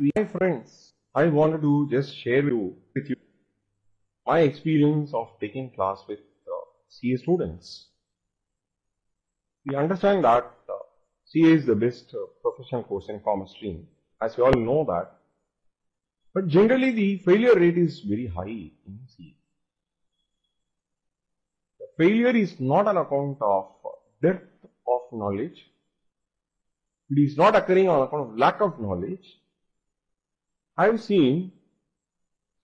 Hi friends, I wanted to just share with you my experience of taking class with CA students. We understand that CA is the best professional course in commerce stream, as we all know that. But generally the failure rate is very high in CA. The failure is not on account of depth of knowledge. It is not occurring on account of lack of knowledge. I have seen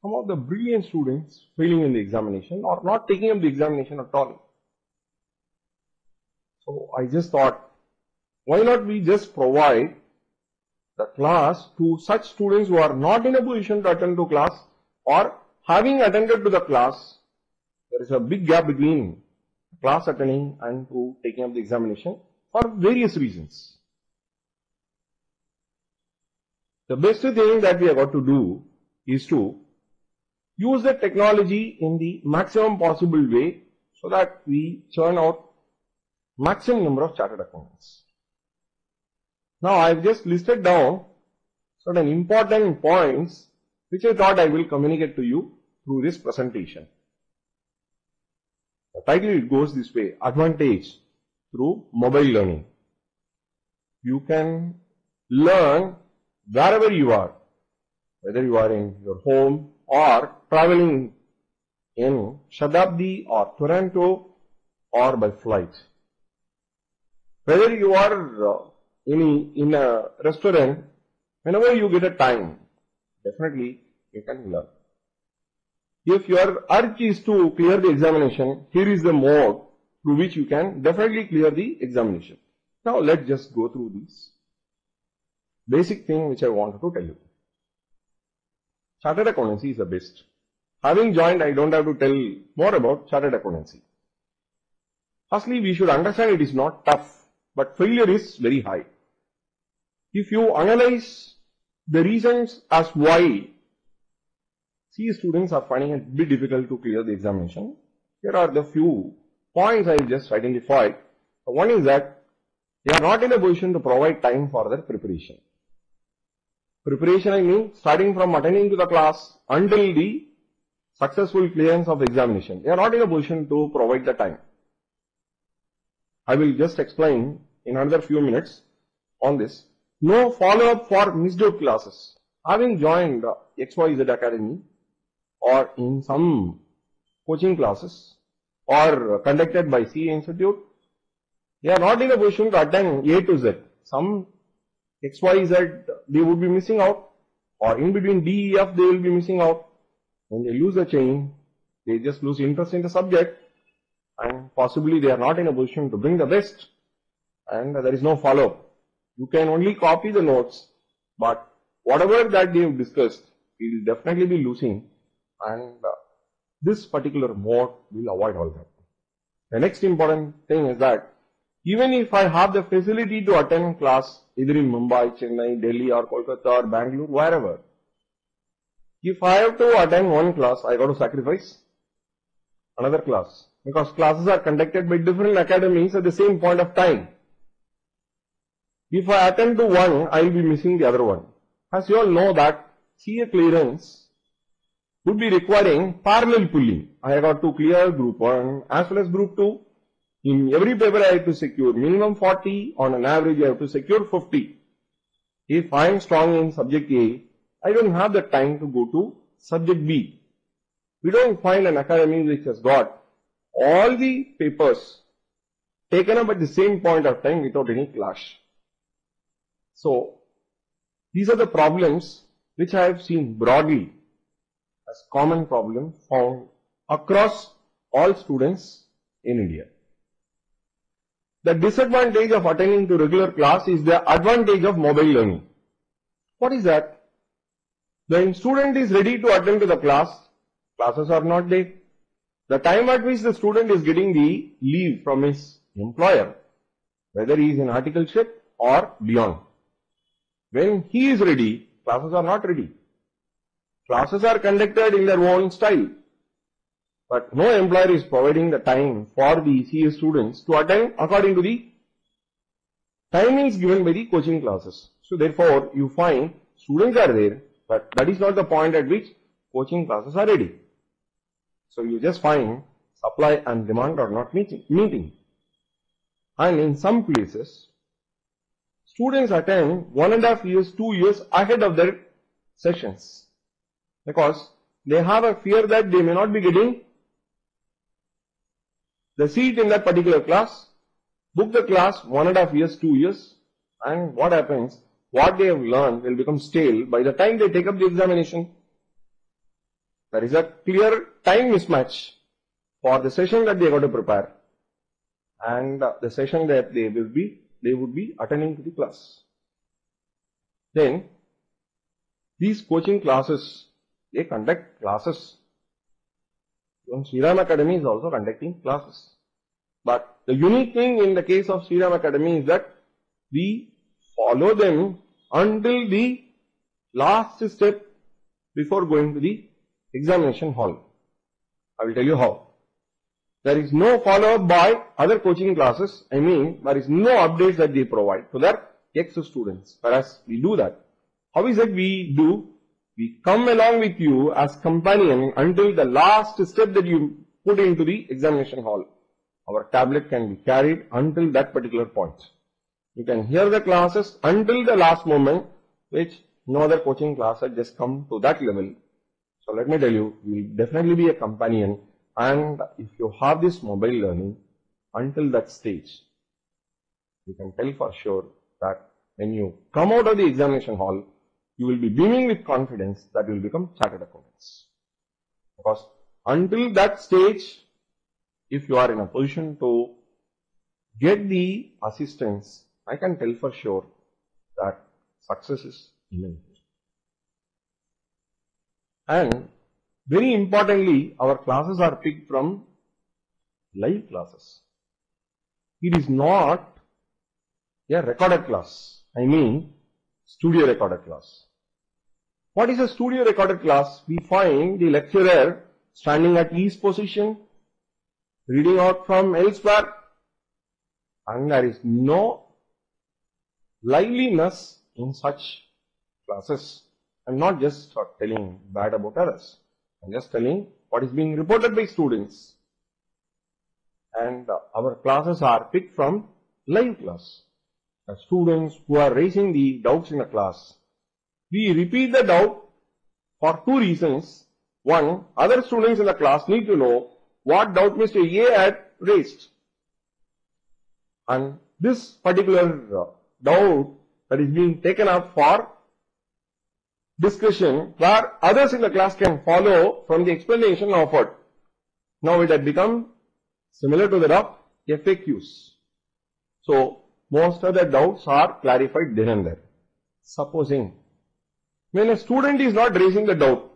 some of the brilliant students failing in the examination or not taking up the examination at all. So I just thought, why not we just provide the class to such students who are not in a position to attend to class, or having attended to the class, there is a big gap between class attending and to taking up the examination for various reasons. The best thing that we have got to do is to use the technology in the maximum possible way so that we churn out maximum number of chartered accountants. Now I have just listed down certain important points which I thought I will communicate to you through this presentation. The title it goes this way: Advantage through mobile learning. You can learn wherever you are, whether you are in your home or traveling in Shatabdi or Toronto or by flight. Whether you are in a restaurant, whenever you get a time, definitely you can learn. If your urge is to clear the examination, here is the mode through which you can definitely clear the examination. Now let's just go through this basic thing which I wanted to tell you. Chartered accountancy is the best. Having joined, I don't have to tell more about chartered accountancy. Firstly, we should understand it is not tough, but failure is very high. If you analyze the reasons as why CA students are finding it a bit difficult to clear the examination, here are the few points I have just identified. One is that they are not in a position to provide time for their preparation. Preparation, I mean, starting from attending to the class until the successful clearance of examination. They are not in a position to provide the time. I will just explain in another few minutes on this. No follow-up for missed out classes. Having joined XYZ Academy or in some coaching classes or conducted by CA Institute, they are not in a position to attend A to Z. Some XYZ they would be missing out, or in between D, E, F they will be missing out. When they lose the chain, they just lose interest in the subject, and possibly they are not in a position to bring the best, and there is no follow-up. You can only copy the notes, but whatever that they have discussed, you will definitely be losing, and this particular mode will avoid all that. The next important thing is that even if I have the facility to attend class either in Mumbai, Chennai, Delhi or Kolkata or Bangalore, wherever, if I have to attend one class, I got to sacrifice another class, because classes are conducted by different academies at the same point of time. If I attend to one, I will be missing the other one. As you all know that CA clearance would be requiring parallel pulling. I have got to clear group 1 as well as group 2. In every paper I have to secure minimum 40, on an average I have to secure 50. If I am strong in subject A, I don't have the time to go to subject B. We don't find an academy which has got all the papers taken up at the same point of time without any clash. So, these are the problems which I have seen broadly as common problem found across all students in India. The disadvantage of attending to regular class is the advantage of mobile learning. What is that? The student is ready to attend to the class, classes are not there. The time at which the student is getting the leave from his employer, whether he is in articleship or beyond. When he is ready, classes are not ready. Classes are conducted in their own style. But no employer is providing the time for the CA students to attend according to the timings given by the coaching classes. So therefore, you find students are there, but that is not the point at which coaching classes are ready. So you just find supply and demand are not meeting. And in some places, students attend 1.5 years, 2 years ahead of their sessions because they have a fear that they may not be getting the seat in that particular class, book the class 1.5 years, 2 years, and what happens? What they have learned will become stale by the time they take up the examination. There is a clear time mismatch for the session that they got to prepare and the session that they would be attending to the class. Then these coaching classes, they conduct classes. Even Sriram Academy is also conducting classes. But the unique thing in the case of Sriram Academy is that we follow them until the last step before going to the examination hall. I will tell you how. There is no follow-up by other coaching classes. I mean, there is no updates that they provide to their ex-students. Whereas we do that. How is it we do? We come along with you as companion until the last step that you put into the examination hall. Our tablet can be carried until that particular point. You can hear the classes until the last moment, which no other coaching class has just come to that level. So let me tell you, you will definitely be a companion, and if you have this mobile learning until that stage, you can tell for sure that when you come out of the examination hall, you will be beaming with confidence that you will become chartered accountants. Because until that stage, if you are in a position to get the assistance, I can tell for sure that success is imminent. And very importantly, our classes are picked from live classes. It is not a recorded class. I mean, studio recorded class. What is a studio recorded class? We find the lecturer standing at his position, reading out from elsewhere, and there is no liveliness in such classes. I am not just telling bad about others. I am just telling what is being reported by students. And our classes are picked from live class. The students who are raising the doubts in the class, we repeat the doubt for two reasons. One, other students in the class need to know what doubt Mr. A had raised. And this particular doubt that is being taken up for discussion where others in the class can follow from the explanation offered. Now it had become similar to that of FAQs. So most of the doubts are clarified then and there. Supposing when a student is not raising the doubt,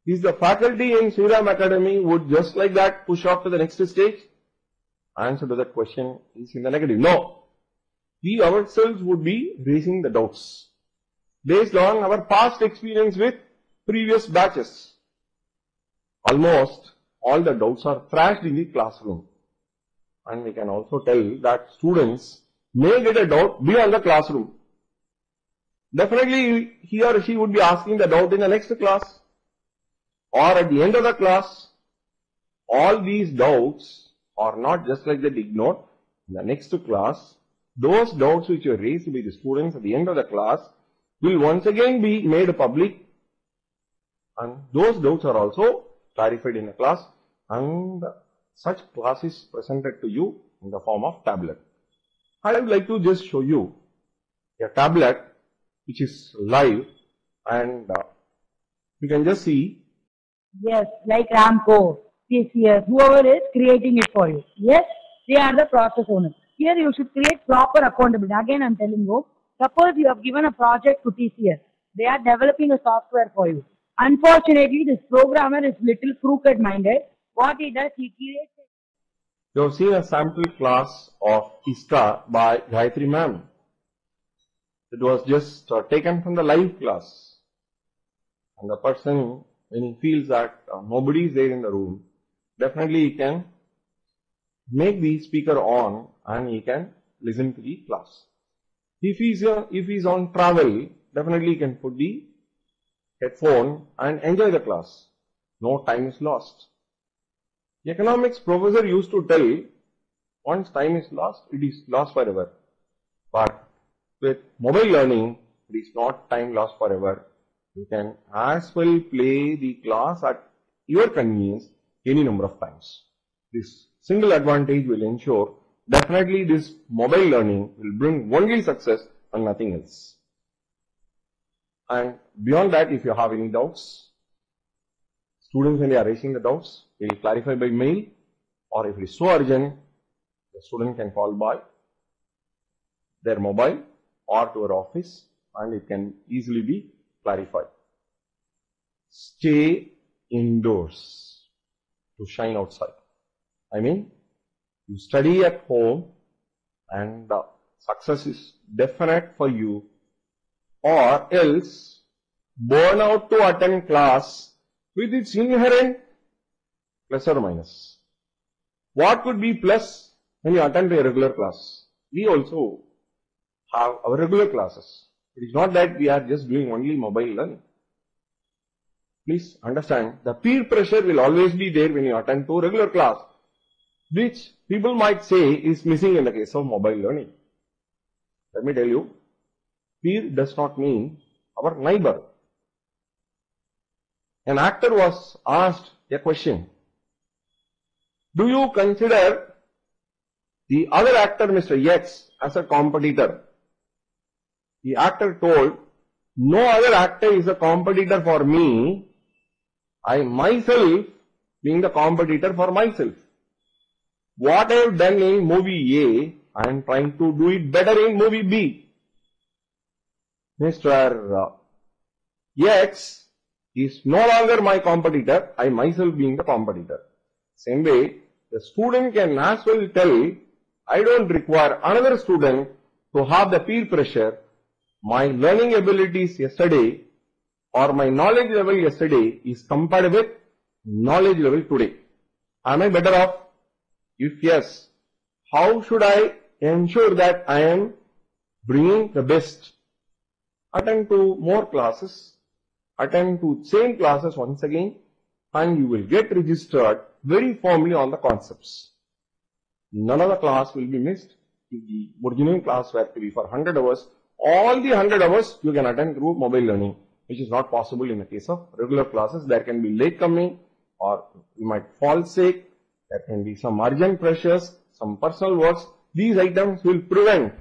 is the faculty in Sriram Academy would just like that push off to the next stage? Answer to that question is in the negative. No. We ourselves would be raising the doubts based on our past experience with previous batches. Almost all the doubts are thrashed in the classroom. And we can also tell that students may get a doubt beyond the classroom. Definitely he or she would be asking the doubt in the next class or at the end of the class. All these doubts are not just like that ignored. In the next class, those doubts which were raised by the students at the end of the class will once again be made public, and those doubts are also clarified in the class, and such class is presented to you in the form of tablet. I would like to just show you a tablet which is live, and you can just see. Yes, like Ramco, TCS, whoever is creating it for you. Yes, they are the process owners. Here you should create proper accountability. Again, I am telling you, suppose you have given a project to TCS. They are developing a software for you. Unfortunately, this programmer is little crooked minded. What he does, he creates. You have seen a sample class of ISCA by Gayatri ma'am. It was just taken from the live class. And the person, when he feels that nobody is there in the room, definitely he can make the speaker on and he can listen to the class. If he's on travel, definitely he can put the headphone and enjoy the class. No time is lost. The economics professor used to tell, once time is lost, it is lost forever. But with mobile learning, it is not time lost forever. You can as well play the class at your convenience any number of times. This single advantage will ensure definitely this mobile learning will bring only success and nothing else. And beyond that, if you have any doubts, students when they are raising the doubts, we will clarify by mail, or if it is so urgent, the student can call by their mobile or to our office and it can easily be clarified. Stay indoors to shine outside. I mean, you study at home and success is definite for you, or else burn out to attend class with its inherent plus or minus. What could be plus when you attend a regular class? We also have our regular classes. It is not that we are just doing only mobile learning. Please understand, the peer pressure will always be there when you attend to regular class, which people might say is missing in the case of mobile learning. Let me tell you, peer does not mean our neighbor. An actor was asked a question. Do you consider the other actor, Mr. X, as a competitor? The actor told, no other actor is a competitor for me. I myself being the competitor for myself. What I have done in movie A, I am trying to do it better in movie B. Mr. X is no longer my competitor, I myself being the competitor. Same way, the student can as well tell, I don't require another student to have the peer pressure. My learning abilities yesterday or my knowledge level yesterday is compared with knowledge level today. Am I better off? If yes, how should I ensure that I am bringing the best? Attend to more classes, attend to same classes once again, and you will get registered very firmly on the concepts. None of the class will be missed. If the original class were to be for 100 hours, all the 100 hours you can attend through mobile learning, which is not possible in the case of regular classes. There can be late coming, or you might fall sick, there can be some urgent pressures, some personal works. These items will prevent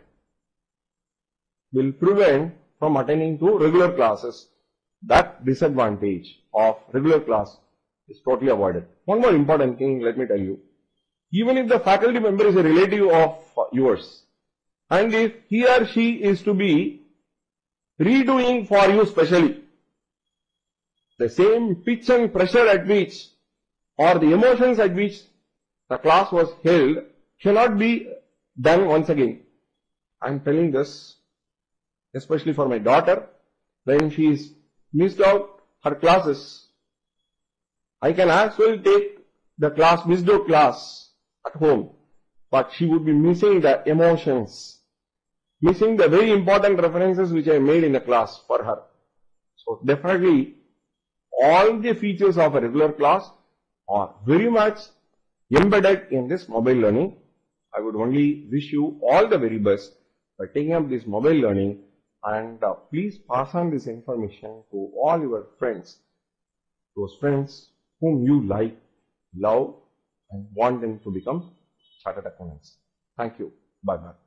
from attending to regular classes. That disadvantage of regular class is totally avoided. One more important thing, let me tell you. Even if the faculty member is a relative of yours, and if he or she is to be redoing for you specially, the same pitch and pressure at which, or the emotions at which the class was held cannot be done once again. I am telling this especially for my daughter. When she is missed out her classes, I can as well take the class, missed out class at home, but she would be missing the emotions, missing the very important references which I made in the class for her. So definitely all the features of a regular class are very much embedded in this mobile learning. I would only wish you all the very best by taking up this mobile learning, and please pass on this information to all your friends, those friends whom you like, love and want them to become chartered accountants. Thank you. Bye bye.